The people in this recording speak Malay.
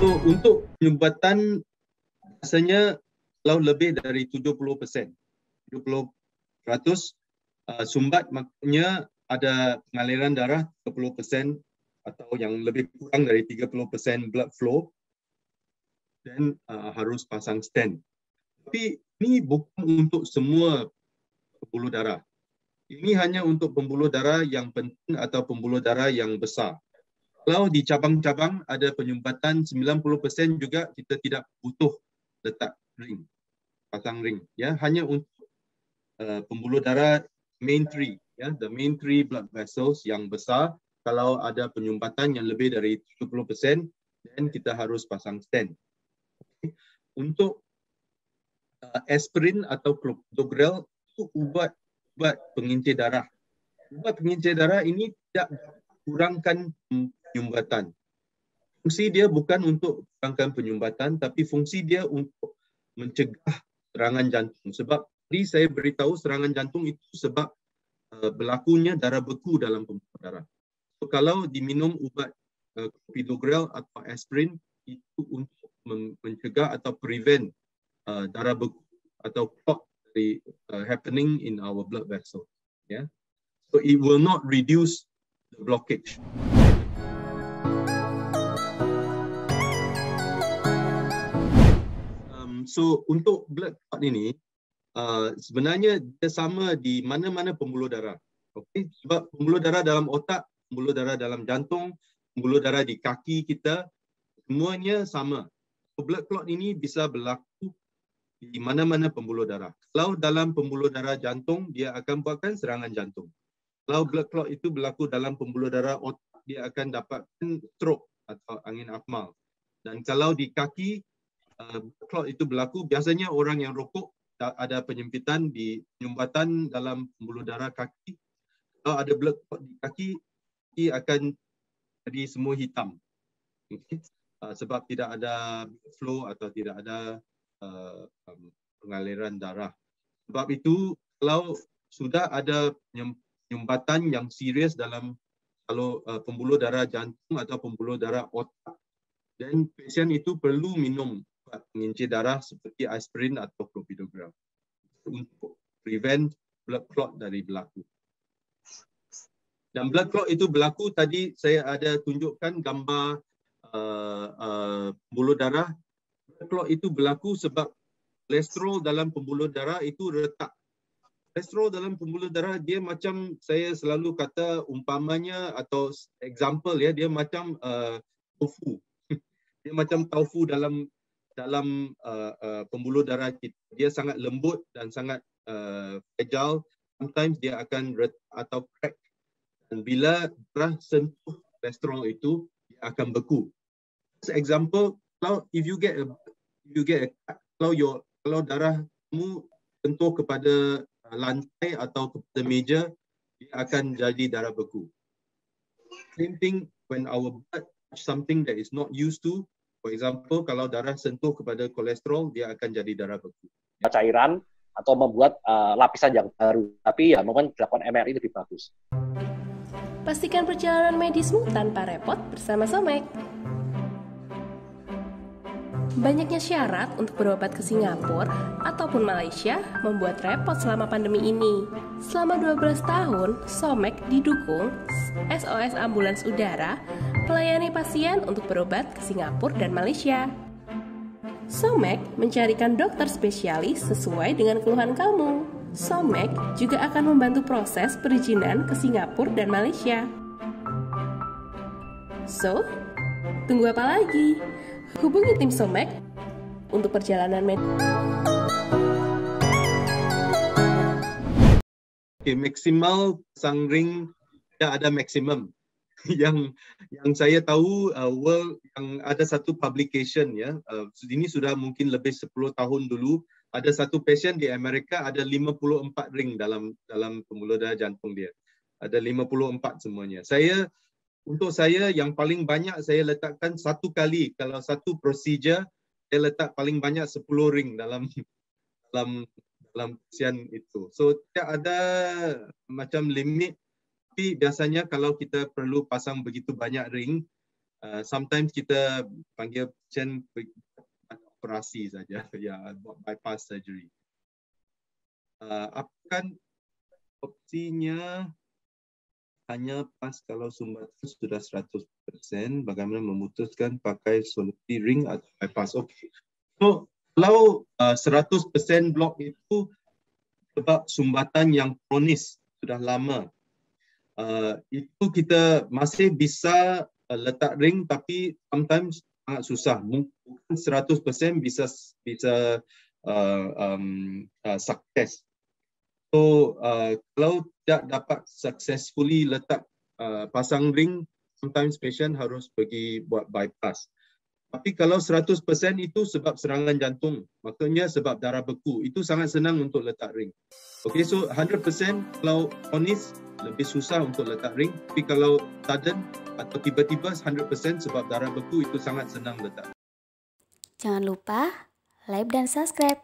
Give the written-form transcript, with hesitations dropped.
So untuk penyumbatan biasanya kalau lebih dari 70%, 70% sumbat maksudnya ada pengaliran darah 30% atau yang lebih kurang dari 30% blood flow, dan harus pasang stent. Tapi ini bukan untuk semua pembuluh darah. Ini hanya untuk pembuluh darah yang penting atau pembuluh darah yang besar. Kalau di cabang-cabang ada penyumbatan 90% juga kita tidak butuh letak ring, pasang ring. Ya, hanya untuk pembuluh darah main three, ya, the main three blood vessels yang besar. Kalau ada penyumbatan yang lebih dari 70%, dan kita harus pasang stent. Untuk aspirin atau clopidogrel itu ubat pengincir darah. Ubat pengincir darah ini tidak kurangkan penyumbatan. Fungsi dia bukan untuk kurangkan penyumbatan, tapi fungsi dia untuk mencegah serangan jantung. Sebab tadi saya beritahu serangan jantung itu sebab berlakunya darah beku dalam pembuluh darah. So, kalau diminum ubat clopidogrel atau aspirin itu untuk mencegah atau prevent darah beku atau clot dari happening in our blood vessel. Yeah. So it will not reduce the blockage. So untuk blood clot ini sebenarnya dia sama di mana-mana pembuluh darah. Okay? Sebab pembuluh darah dalam otak, pembuluh darah dalam jantung, pembuluh darah di kaki kita, semuanya sama. So, blood clot ini bisa berlaku di mana-mana pembuluh darah. Kalau dalam pembuluh darah jantung, dia akan buatkan serangan jantung. Kalau blood clot itu berlaku dalam pembuluh darah otak, dia akan dapatkan stroke atau angin akmal. Dan kalau di kaki, blood clot itu berlaku, biasanya orang yang rokok ada penyempitan di penyumbatan dalam pembuluh darah kaki. Kalau ada blood clot di kaki akan jadi semua hitam. Okay? Sebab tidak ada flow atau tidak ada pengaliran darah. Sebab itu kalau sudah ada penyumbatan yang serius dalam kalau pembuluh darah jantung atau pembuluh darah otak, dan pasien itu perlu minum pengincir darah seperti aspirin atau clopidogrel untuk prevent blood clot dari berlaku. Dan blood clot itu berlaku, tadi saya ada tunjukkan gambar pembuluh darah. Blood clot itu berlaku sebab kolesterol dalam pembuluh darah itu retak. Kolesterol dalam pembuluh darah dia macam, saya selalu kata umpamanya atau example ya, dia macam tofu. Dia macam tofu dalam pembuluh darah kita. Dia sangat lembut dan sangat fragile. Sometimes dia akan retak atau crack. Dan bila darah sentuh kolesterol itu, dia akan beku. As example, kalau kalau darah kamu sentuh kepada lantai atau kepada meja, dia akan jadi darah beku. Same thing when our blood touch something that is not used to. For example, kalau darah sentuh kepada kolesterol, dia akan jadi darah beku. Cairan atau membuat lapisan yang baru. Tapi ya mungkin dilakukan MRI lebih bagus. Pastikan perjalanan medismu tanpa repot bersama Somek. Banyaknya syarat untuk berobat ke Singapura ataupun Malaysia membuat repot selama pandemi ini. Selama 12 tahun, Somek didukung SOS Ambulans Udara melayani pasien untuk berobat ke Singapura dan Malaysia. Somek mencarikan dokter spesialis sesuai dengan keluhan kamu. Somek juga akan membantu proses perizinan ke Singapura dan Malaysia. So, tunggu apa lagi? Hubungi tim Somek untuk perjalanan maksimal pasang ring tidak ada maksimum. yang saya tahu world yang ada satu publication ya, ini sudah mungkin lebih 10 tahun dulu, ada satu pasien di Amerika ada 54 ring dalam pembuluh darah jantung dia. Ada 54 semuanya. Untuk saya yang paling banyak saya letakkan satu kali, kalau satu procedure saya letak paling banyak 10 ring dalam pasien itu. So tidak ada macam limit. Tapi biasanya kalau kita perlu pasang begitu banyak ring, sometimes kita panggil patient operasi saja, ya, bypass surgery. Akan opsinya hanya pas kalau sumbatan sudah 100%, bagaimana memutuskan pakai solusi ring atau bypass. Okay. So, kalau 100% blok itu sebab sumbatan yang kronis sudah lama, itu kita masih bisa letak ring, tapi sometimes sangat susah. Bukan 100% bisa sukses. So kalau tidak dapat successfully letak pasang ring, sometimes patient harus pergi buat bypass. Tapi kalau 100% itu sebab serangan jantung, maksudnya sebab darah beku, itu sangat senang untuk letak ring. Okay, so 100% kalau kronis lebih susah untuk letak ring, tapi kalau sudden atau tiba-tiba 100% sebab darah beku, itu sangat senang letak. Jangan lupa like dan subscribe.